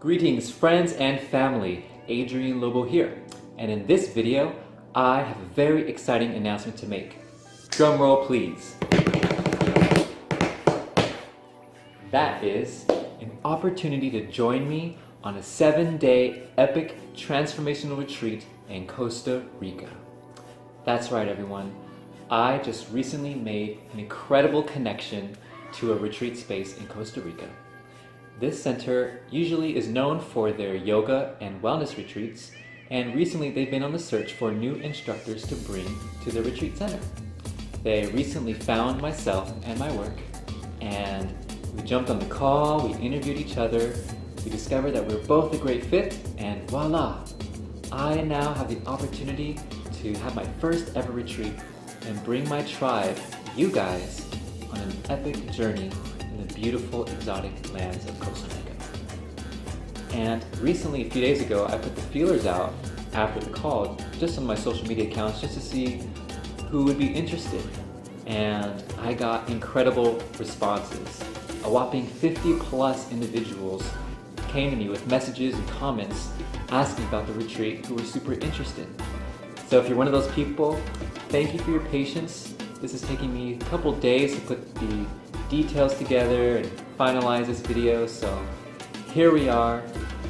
Greetings friends and family, Adrian Lobo here, and in this video I have a very exciting announcement to make. Drum roll please. That is an opportunity to join me on a 7-day epic transformational retreat in Costa Rica. That's right everyone, I just recently made an incredible connection to a retreat space in Costa Rica. This center usually is known for their yoga and wellness retreats, and recently they've been on the search for new instructors to bring to the retreat center. They recently found myself and my work, and we jumped on the call, we interviewed each other, we discovered that we were both a great fit, and voila! I now have the opportunity to have my first ever retreat and bring my tribe, you guys, on an epic journey in the beautiful exotic lands of Costa Rica. And recently, a few days ago, I put the feelers out after the call, just on my social media accounts, just to see who would be interested. And I got incredible responses. A whopping 50 plus individuals came to me with messages and comments asking about the retreat who were super interested. So if you're one of those people, thank you for your patience. This is taking me a couple days to put the details together and finalize this video, so here we are.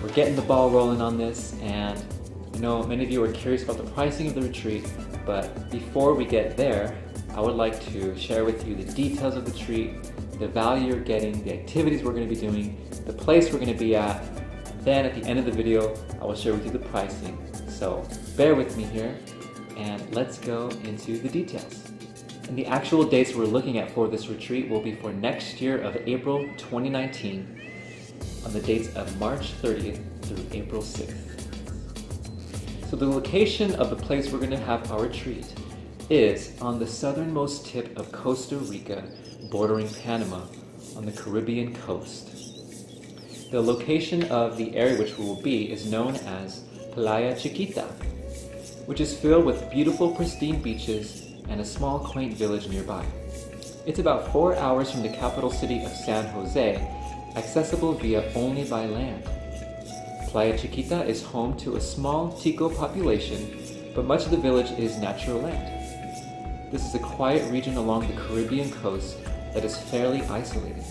We're getting the ball rolling on this, and I know many of you are curious about the pricing of the retreat, but before we get there, I would like to share with you the details of the retreat, the value you're getting, the activities we're going to be doing, the place we're going to be at. Then at the end of the video, I will share with you the pricing. So bear with me here, and let's go into the details. And the actual dates we're looking at for this retreat will be for next year of April 2019 on the dates of March 30th through April 6th. So the location of the place we're going to have our retreat is on the southernmost tip of Costa Rica, bordering Panama on the Caribbean coast. The location of the area which we will be is known as Playa Chiquita, which is filled with beautiful pristine beaches and a small quaint village nearby. It's about 4 hours from the capital city of San Jose, accessible via only by land. Playa Chiquita is home to a small Tico population, but much of the village is natural land. This is a quiet region along the Caribbean coast that is fairly isolated,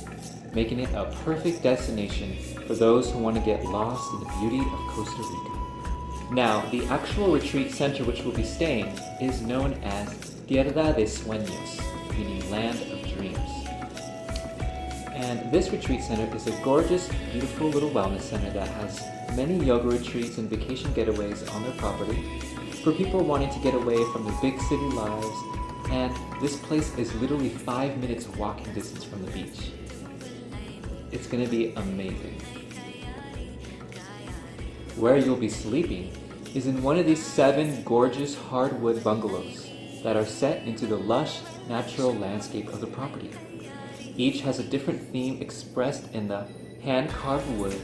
making it a perfect destination for those who want to get lost in the beauty of Costa Rica. Now, the actual retreat center which we'll be staying is known as Tierra de Suenos, meaning land of dreams. And this retreat center is a gorgeous, beautiful little wellness center that has many yoga retreats and vacation getaways on their property for people wanting to get away from the big city lives, and this place is literally 5 minutes walking distance from the beach. It's going to be amazing. Where you'll be sleeping is in one of these 7 gorgeous hardwood bungalows that are set into the lush, natural landscape of the property. Each has a different theme expressed in the hand-carved wood,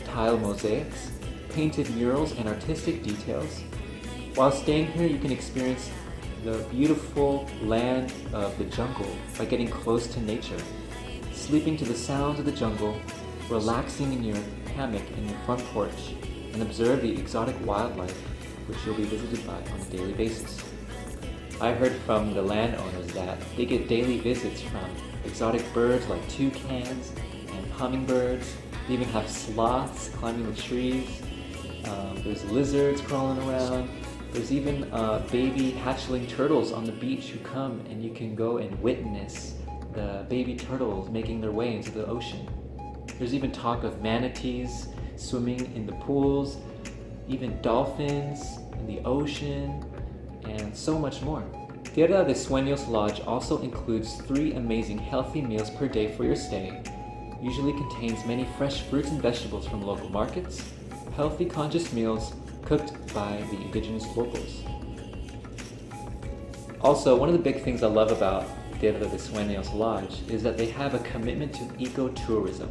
tile mosaics, painted murals, and artistic details. While staying here, you can experience the beautiful land of the jungle by getting close to nature, sleeping to the sounds of the jungle, relaxing in your hammock in your front porch, and observe the exotic wildlife which you'll be visited by on a daily basis. I heard from the landowners that they get daily visits from exotic birds like toucans and hummingbirds. They even have sloths climbing the trees. There's lizards crawling around. There's even baby hatchling turtles on the beach who come, and you can go and witness the baby turtles making their way into the ocean. There's even talk of manatees swimming in the pools, even dolphins in the ocean, and so much more. Tierra de Suenos Lodge also includes 3 amazing healthy meals per day for your stay, usually contains many fresh fruits and vegetables from local markets, healthy conscious meals cooked by the indigenous locals. Also, one of the big things I love about Tierra de Suenos Lodge is that they have a commitment to ecotourism.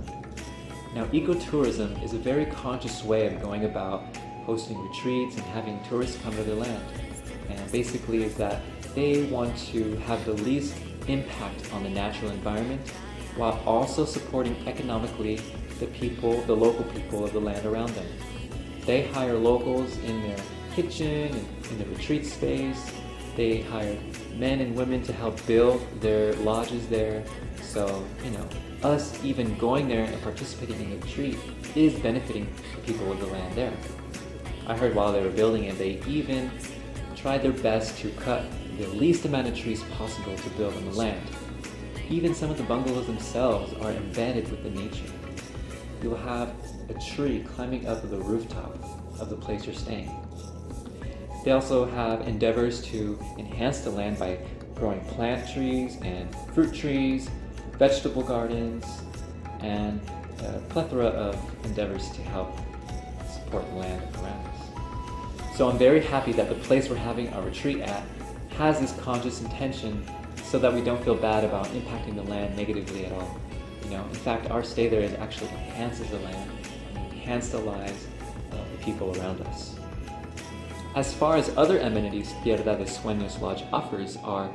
Now, ecotourism is a very conscious way of going about hosting retreats and having tourists come to their land. And basically is that they want to have the least impact on the natural environment while also supporting economically the local people of the land around them. They hire locals in their kitchen and in the retreat space. They hired men and women to help build their lodges there. So, us even going there and participating in the retreat is benefiting the people of the land there. I heard while they were building it, they even tried their best to cut the least amount of trees possible to build on the land. Even some of the bungalows themselves are embedded with the nature. You'll have a tree climbing up the rooftop of the place you're staying. They also have endeavors to enhance the land by growing plant trees and fruit trees, vegetable gardens, and a plethora of endeavors to help support the land around us. So I'm very happy that the place we're having our retreat at has this conscious intention so that we don't feel bad about impacting the land negatively at all. In fact, our stay there actually enhances the land and enhances the lives of the people around us. As far as other amenities Tierra de Suenos Lodge offers are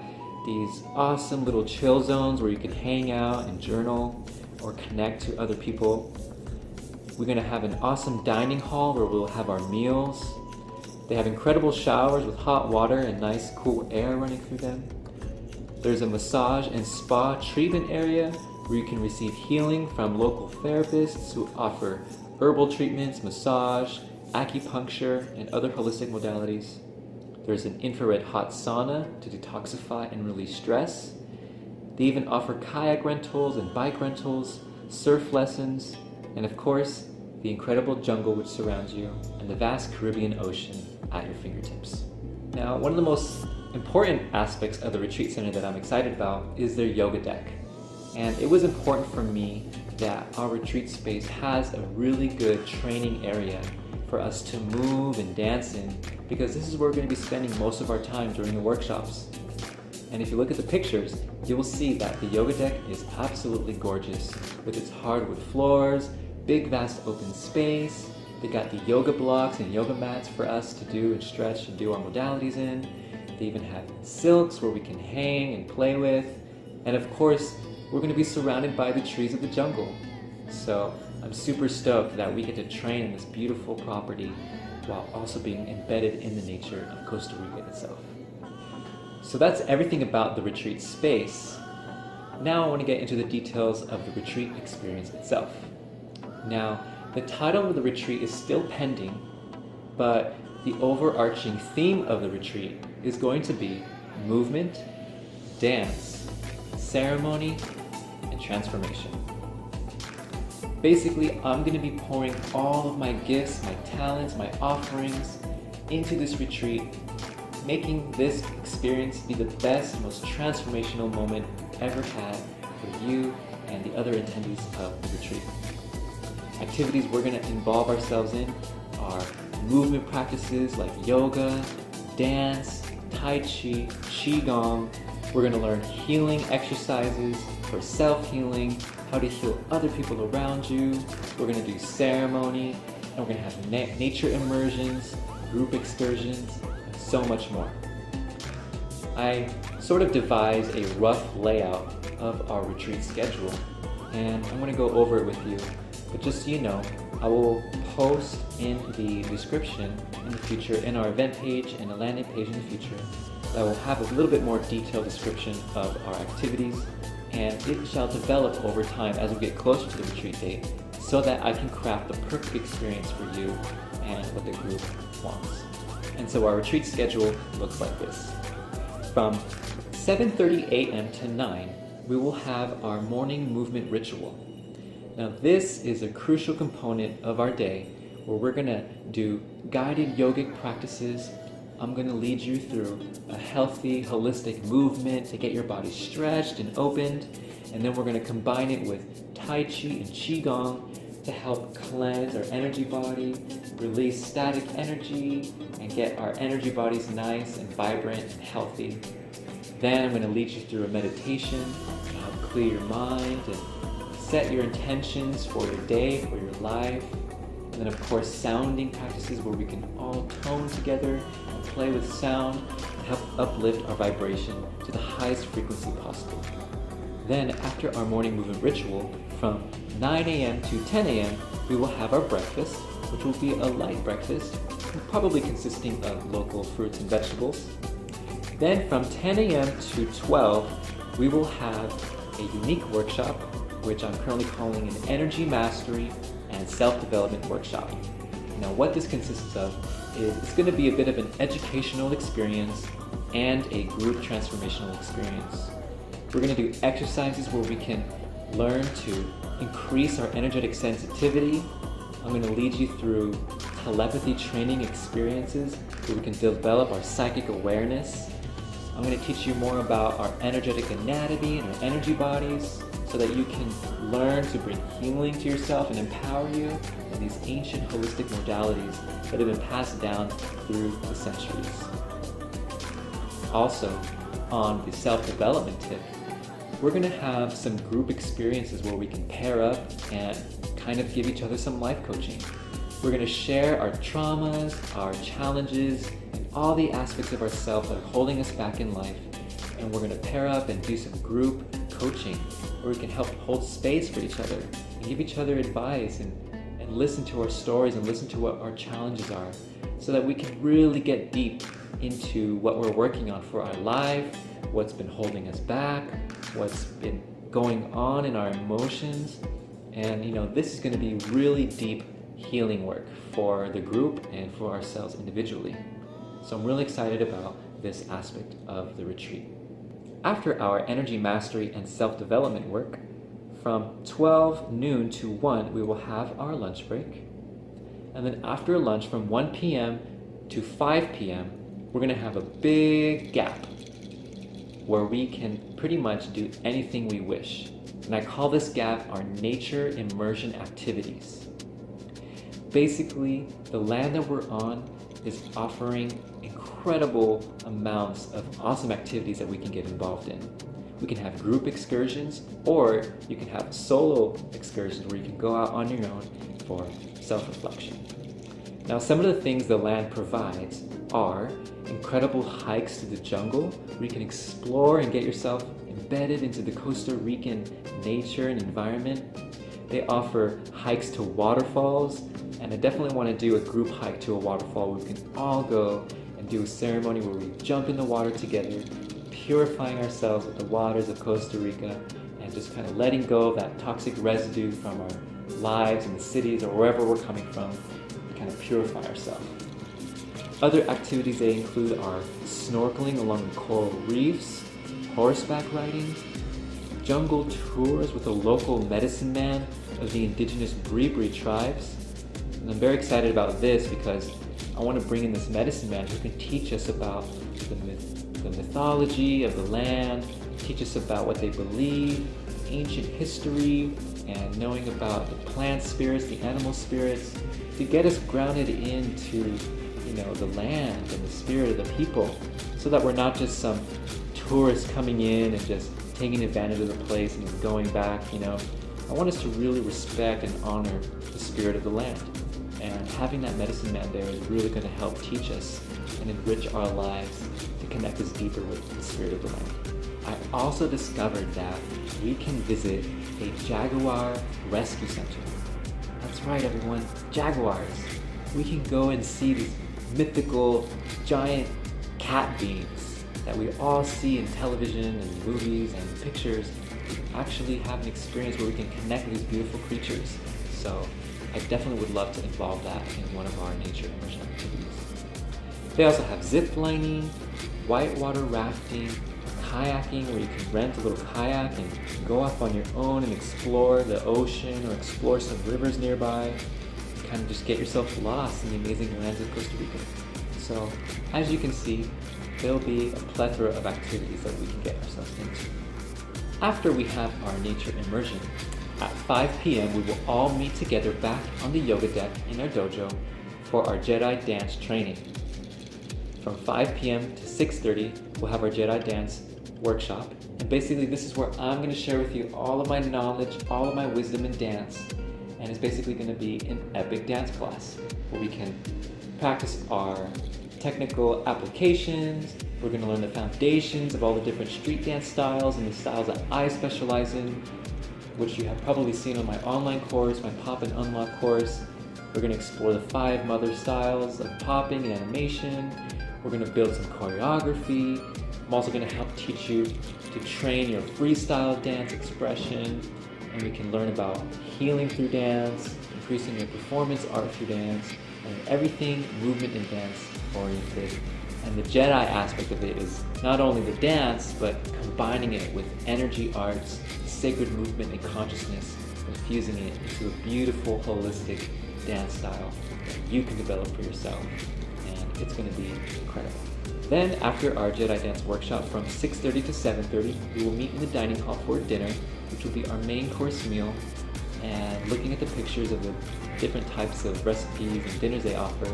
these awesome little chill zones where you can hang out and journal or connect to other people. We're going to have an awesome dining hall where we'll have our meals. They have incredible showers with hot water and nice cool air running through them. There's a massage and spa treatment area where you can receive healing from local therapists who offer herbal treatments, massage, acupuncture, and other holistic modalities. There's an infrared hot sauna to detoxify and release stress. They even offer kayak rentals and bike rentals, surf lessons, and of course, the incredible jungle which surrounds you and the vast Caribbean Ocean at your fingertips. Now, one of the most important aspects of the retreat center that I'm excited about is their yoga deck. And it was important for me that our retreat space has a really good training area for us to move and dance in, because this is where we're going to be spending most of our time during the workshops. And if you look at the pictures, you will see that the yoga deck is absolutely gorgeous with its hardwood floors, big vast open space. They got the yoga blocks and yoga mats for us to do and stretch and do our modalities in. They even have silks where we can hang and play with. And of course, we're going to be surrounded by the trees of the jungle. So I'm super stoked that we get to train in this beautiful property while also being embedded in the nature of Costa Rica itself. So that's everything about the retreat space. Now I want to get into the details of the retreat experience itself. Now, the title of the retreat is still pending, but the overarching theme of the retreat is going to be movement, dance, ceremony, and transformation. Basically, I'm going to be pouring all of my gifts, my talents, my offerings into this retreat, making this experience be the best, most transformational moment ever had for you and the other attendees of the retreat. Activities we're going to involve ourselves in are movement practices like yoga, dance, tai chi, qigong. We're going to learn healing exercises for self-healing, how to heal other people around you. We're going to do ceremony, and we're going to have nature immersions, group excursions, and so much more. I sort of devised a rough layout of our retreat schedule, and I'm going to go over it with you. But just so you know, I will post in the description in the future, in our event page and a landing page in the future, that will have a little bit more detailed description of our activities, and it shall develop over time as we get closer to the retreat date so that I can craft the perfect experience for you and what the group wants. And so our retreat schedule looks like this. From 7:30 a.m. to 9, we will have our morning movement ritual. Now this is a crucial component of our day where we're going to do guided yogic practices. I'm going to lead you through a healthy, holistic movement to get your body stretched and opened. And then we're going to combine it with Tai Chi and Qigong to help cleanse our energy body, release static energy, and get our energy bodies nice and vibrant and healthy. Then I'm going to lead you through a meditation to help clear your mind and set your intentions for your day, for your life. And then of course sounding practices where we can all tone together and play with sound to help uplift our vibration to the highest frequency possible. Then after our morning movement ritual from 9 a.m. to 10 a.m., we will have our breakfast, which will be a light breakfast, probably consisting of local fruits and vegetables. Then from 10 a.m. to 12, we will have a unique workshop, which I'm currently calling an Energy Mastery and Self-Development Workshop. Now what this consists of is it's going to be a bit of an educational experience and a group transformational experience. We're going to do exercises where we can learn to increase our energetic sensitivity. I'm going to lead you through telepathy training experiences where we can develop our psychic awareness. I'm going to teach you more about our energetic anatomy and our energy bodies so that you can learn to bring healing to yourself and empower you in these ancient holistic modalities that have been passed down through the centuries. Also, on the self-development tip, we're going to have some group experiences where we can pair up and kind of give each other some life coaching. We're going to share our traumas, our challenges, and all the aspects of ourselves that are holding us back in life. And we're going to pair up and do some group coaching where we can help hold space for each other and give each other advice and listen to our stories and listen to what our challenges are so that we can really get deep into what we're working on for our life, what's been holding us back, what's been going on in our emotions. And this is going to be really deep healing work for the group and for ourselves individually. So I'm really excited about this aspect of the retreat. After our energy mastery and self-development work, from 12 noon to 1, we will have our lunch break. And then after lunch from 1 p.m. to 5 p.m., we're going to have a big gap where we can pretty much do anything we wish. And I call this gap our nature immersion activities. Basically, the land that we're on is offering incredible amounts of awesome activities that we can get involved in. We can have group excursions, or you can have solo excursions where you can go out on your own for self-reflection. Now, some of the things the land provides are incredible hikes to the jungle where you can explore and get yourself embedded into the Costa Rican nature and environment. They offer hikes to waterfalls, and I definitely want to do a group hike to a waterfall where we can all go and do a ceremony where we jump in the water together, purifying ourselves with the waters of Costa Rica and just kind of letting go of that toxic residue from our lives in the cities or wherever we're coming from to kind of purify ourselves. Other activities they include are snorkeling along the coral reefs, horseback riding, jungle tours with a local medicine man of the indigenous Bribri tribes. And I'm very excited about this because I want to bring in this medicine man who can teach us about the mythology of the land, teach us about what they believe, ancient history, and knowing about the plant spirits, the animal spirits, to get us grounded into the land and the spirit of the people, so that we're not just some tourists coming in and just taking advantage of the place and going back. I want us to really respect and honor the spirit of the land. And having that medicine man there is really going to help teach us and enrich our lives to connect us deeper with the spirit of the land. I also discovered that we can visit a jaguar rescue center. That's right, everyone, jaguars. We can go and see these mythical giant cat beings that we all see in television and movies and pictures. We actually have an experience where we can connect with these beautiful creatures. So I definitely would love to involve that in one of our nature immersion activities. They also have zip lining, whitewater rafting, kayaking, where you can rent a little kayak and go off on your own and explore the ocean or explore some rivers nearby. Kind of just get yourself lost in the amazing lands of Costa Rica. So, as you can see, there'll be a plethora of activities that we can get ourselves into. After we have our nature immersion, at 5 p.m. we will all meet together back on the yoga deck in our dojo for our Jedi dance training. From 5 p.m. to 6:30, we'll have our Jedi dance workshop. And basically this is where I'm going to share with you all of my knowledge, all of my wisdom in dance. And it's basically going to be an epic dance class where we can practice our technical applications. We're going to learn the foundations of all the different street dance styles and the styles that I specialize in. which you have probably seen on my online course, my Pop and Unlock course. We're going to explore the 5 mother styles of popping and animation. We're going to build some choreography. I'm also going to help teach you to train your freestyle dance expression, and we can learn about healing through dance, increasing your performance art through dance, and everything movement and dance oriented. And the Jedi aspect of it is not only the dance, but combining it with energy arts, sacred movement and consciousness, and fusing it into a beautiful, holistic dance style that you can develop for yourself. And it's going to be incredible. Then, after our Jedi Dance workshop from 6:30 to 7:30, we will meet in the dining hall for dinner, which will be our main course meal. And looking at the pictures of the different types of recipes and dinners they offer,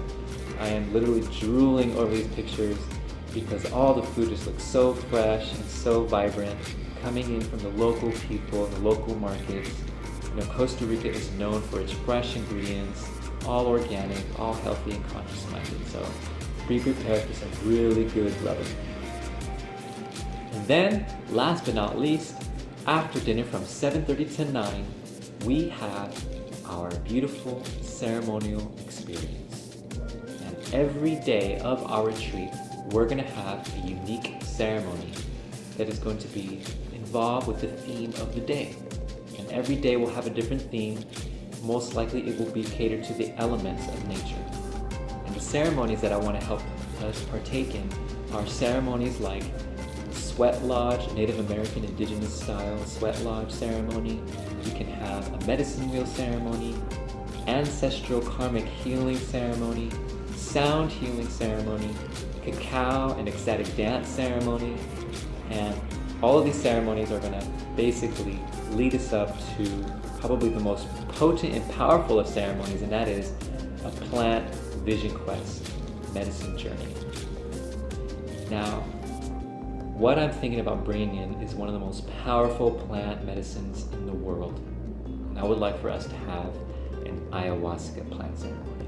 I am literally drooling over these pictures because all the food just looks so fresh and so vibrant, coming in from the local people, the local markets. You know, Costa Rica is known for its fresh ingredients, all organic, all healthy and conscious-minded. So be prepared for some really good rubbing. And then, last but not least, after dinner from 7:30 to 9, we have our beautiful ceremonial experience. And every day of our retreat, we're going to have a unique ceremony that is going to be involved with the theme of the day. And every day will have a different theme. Most likely it will be catered to the elements of nature. And the ceremonies that I want to help us partake in are ceremonies like Sweat Lodge, Native American Indigenous style Sweat Lodge ceremony. You can have a medicine wheel ceremony, ancestral karmic healing ceremony, sound healing ceremony, cacao and ecstatic dance ceremony. And all of these ceremonies are going to basically lead us up to probably the most potent and powerful of ceremonies, and that is a plant vision quest medicine journey. Now, what I'm thinking about bringing in is one of the most powerful plant medicines in the world. And I would like for us to have an ayahuasca plant ceremony.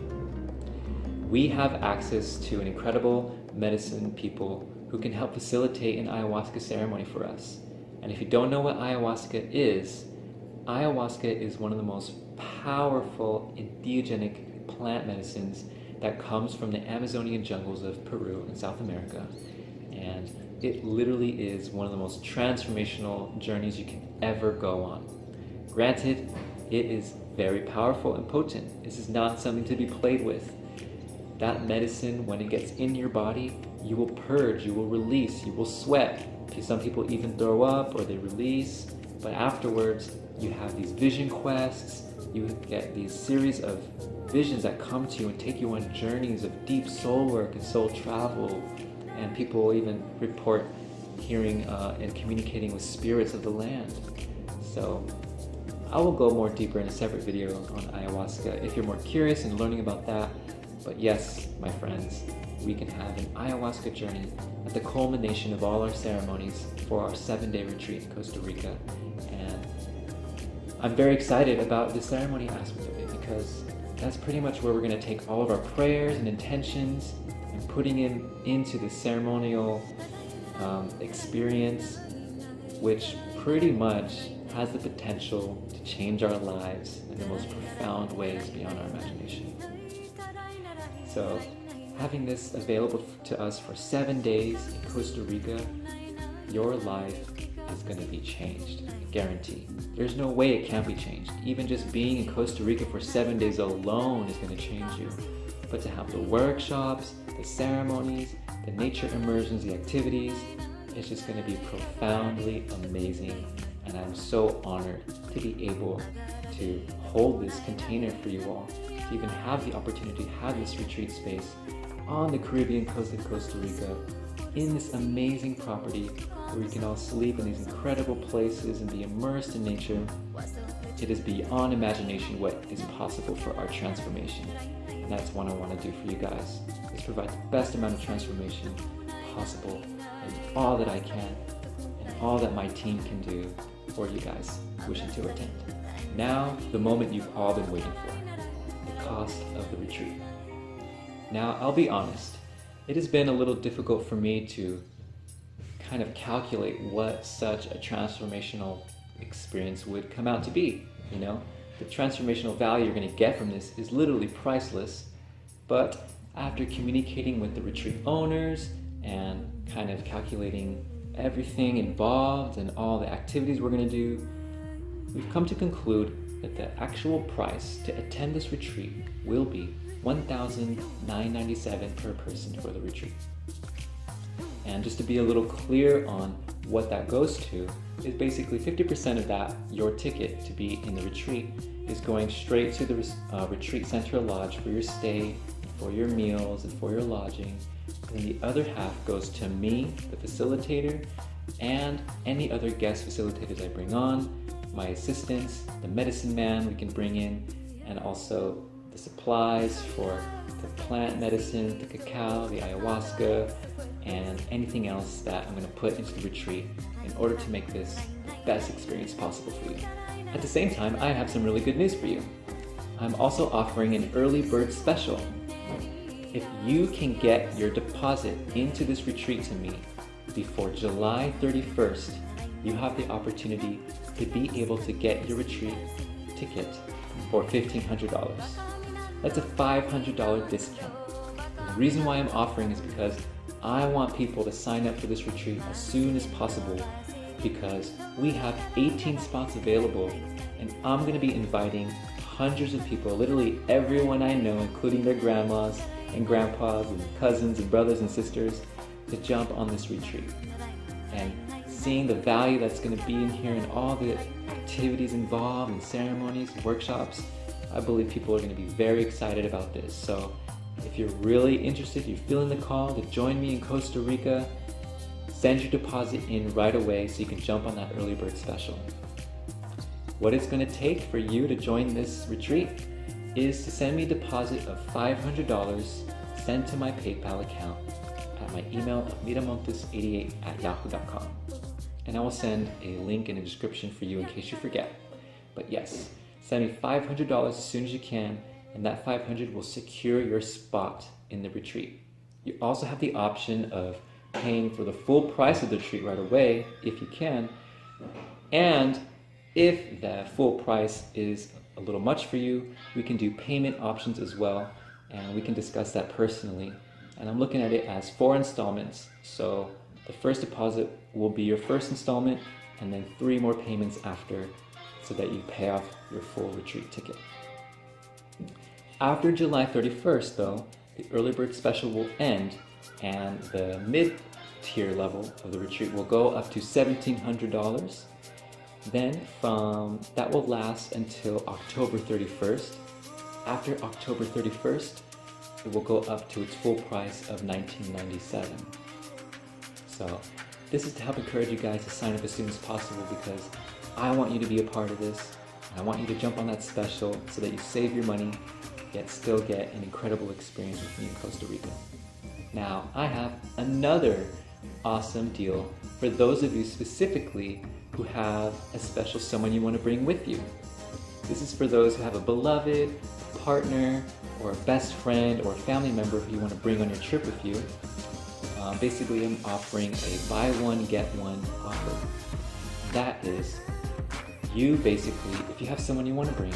We have access to an incredible medicine people who can help facilitate an ayahuasca ceremony for us. And if you don't know what ayahuasca is one of the most powerful entheogenic plant medicines that comes from the Amazonian jungles of Peru and South America. And it literally is one of the most transformational journeys you can ever go on. Granted, it is very powerful and potent. This is not something to be played with. That medicine, when it gets in your body, you will purge, you will release, you will sweat. Some people even throw up or they release, but afterwards you have these vision quests, you get these series of visions that come to you and take you on journeys of deep soul work and soul travel. And people even report hearing and communicating with spirits of the land. So I will go more deeper in a separate video on ayahuasca if you're more curious in learning about that. But yes, my friends, we can have an ayahuasca journey at the culmination of all our ceremonies for our 7-day retreat in Costa Rica. And I'm very excited about the ceremony aspect of it because that's pretty much where we're going to take all of our prayers and intentions and putting it into the ceremonial experience, which pretty much has the potential to change our lives in the most profound ways beyond our imagination. So having this available to us for 7 days in Costa Rica, your life is going to be changed, guaranteed. There's no way it can't be changed. Even just being in Costa Rica for 7 days alone is going to change you. But to have the workshops, the ceremonies, the nature immersions, the activities, it's just going to be profoundly amazing. And I'm so honored to be able to hold this container for you all, to even have the opportunity to have this retreat space on the Caribbean coast of Costa Rica, in this amazing property where we can all sleep in these incredible places and be immersed in nature. It is beyond imagination what is possible for our transformation. And that's what I want to do for you guys, is provide the best amount of transformation possible and all that I can and all that my team can do for you guys wishing to attend. Now, the moment you've all been waiting for, the cost of the retreat. Now, I'll be honest, it has been a little difficult for me to kind of calculate what such a transformational experience would come out to be. You know, the transformational value you're going to get from this is literally priceless. But after communicating with the retreat owners and kind of calculating everything involved and all the activities we're going to do, we've come to conclude that the actual price to attend this retreat will be $1,997 per person for the retreat. And just to be a little clear on what that goes to, is basically 50% of that, your ticket to be in the retreat, is going straight to the retreat center lodge for your stay, for your meals, and for your lodging. And the other half goes to me, the facilitator, and any other guest facilitators I bring on, my assistants, the medicine man we can bring in, and also the supplies for the plant medicine, the cacao, the ayahuasca, and anything else that I'm going to put into the retreat in order to make this the best experience possible for you. At the same time, I have some really good news for you. I'm also offering an early bird special. If you can get your deposit into this retreat to me before July 31st, you have the opportunity to be able to get your retreat ticket for $1,500. That's a $500 discount. And the reason why I'm offering is because I want people to sign up for this retreat as soon as possible, because we have 18 spots available, and I'm going to be inviting hundreds of people, literally everyone I know, including their grandmas and grandpas and cousins and brothers and sisters, to jump on this retreat. And seeing the value that's going to be in here and all the activities involved and ceremonies and workshops, I believe people are going to be very excited about this. So if you're really interested, you're feeling the call to join me in Costa Rica, send your deposit in right away so you can jump on that early bird special. What it's going to take for you to join this retreat is to send me a deposit of $500 sent to my PayPal account at my email of miramontes88@yahoo.com. And I will send a link in the description for you in case you forget. But yes, send me $500 as soon as you can, and that $500 will secure your spot in the retreat. You also have the option of paying for the full price of the retreat right away, if you can. And if the full price is a little much for you, we can do payment options as well, and we can discuss that personally. And I'm looking at it as 4 installments. So the first deposit will be your first installment, and then 3 more payments after, so that you pay off your full retreat ticket. After July 31st, though, the early bird special will end, and the mid-tier level of the retreat will go up to $1,700. Then that will last until October 31st. After October 31st, it will go up to its full price of $1,997. So this is to help encourage you guys to sign up as soon as possible, because I want you to be a part of this. I want you to jump on that special so that you save your money, yet still get an incredible experience with me in Costa Rica. Now, I have another awesome deal for those of you specifically who have a special someone you want to bring with you. This is for those who have a beloved partner or a best friend or a family member who you want to bring on your trip with you. Basically, I'm offering a buy one, get one offer. That is, you basically, if you have someone you want to bring,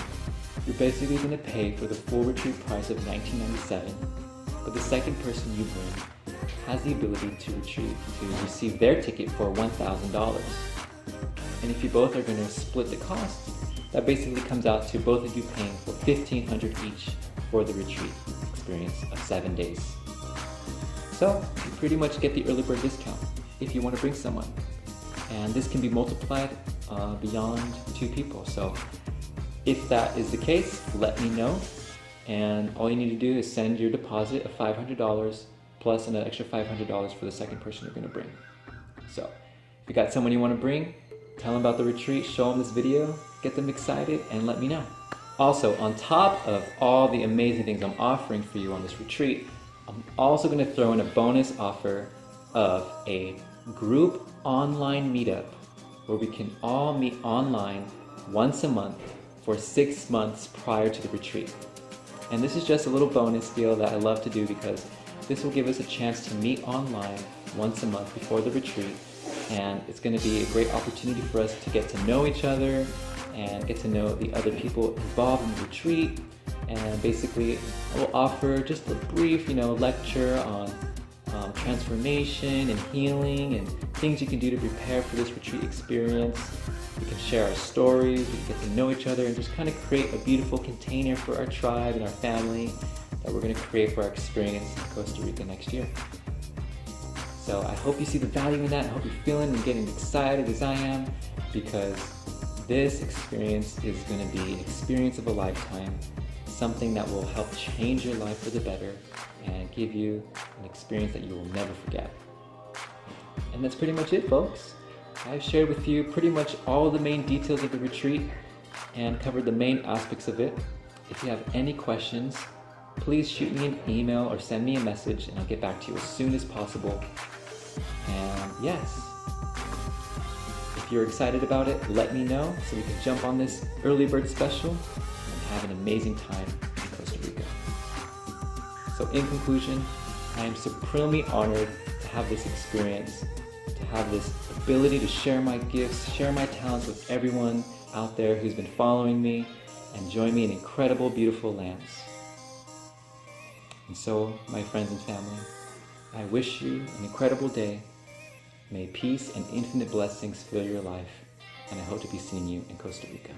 you're basically going to pay for the full retreat price of $1,997, but the second person you bring has the ability to receive their ticket for $1,000. And if you both are going to split the cost, that basically comes out to both of you paying for $1,500 each for the retreat experience of 7 days. So you pretty much get the early bird discount if you want to bring someone. And this can be multiplied beyond 2 people. So if that is the case, let me know. And all you need to do is send your deposit of $500 plus an extra $500 for the second person you're going to bring. So if you got someone you want to bring, tell them about the retreat, show them this video, get them excited, and let me know. Also, on top of all the amazing things I'm offering for you on this retreat, I'm also going to throw in a bonus offer of a group online meetup where we can all meet online once a month for 6 months prior to the retreat. And this is just a little bonus deal that I love to do, because this will give us a chance to meet online once a month before the retreat and it's going to be a great opportunity for us to get to know each other and get to know the other people involved in the retreat. And basically, I will offer just a brief, lecture on transformation and healing and things you can do to prepare for this retreat experience. We can share our stories, we can get to know each other, and just kind of create a beautiful container for our tribe and our family that we're going to create for our experience in Costa Rica next year. So I hope you see the value in that. I hope you're feeling and getting excited as I am, because this experience is going to be an experience of a lifetime, something that will help change your life for the better and give you an experience that you will never forget. And that's pretty much it, folks. I've shared with you pretty much all the main details of the retreat and covered the main aspects of it. If you have any questions, please shoot me an email or send me a message and I'll get back to you as soon as possible. And yes, if you're excited about it, let me know so we can jump on this early bird special and have an amazing time in Costa Rica. So in conclusion, I am supremely honored to have this experience, to have this ability to share my gifts, share my talents with everyone out there who's been following me and join me in incredible, beautiful lands. And so, my friends and family, I wish you an incredible day. May peace and infinite blessings fill your life, and I hope to be seeing you in Costa Rica.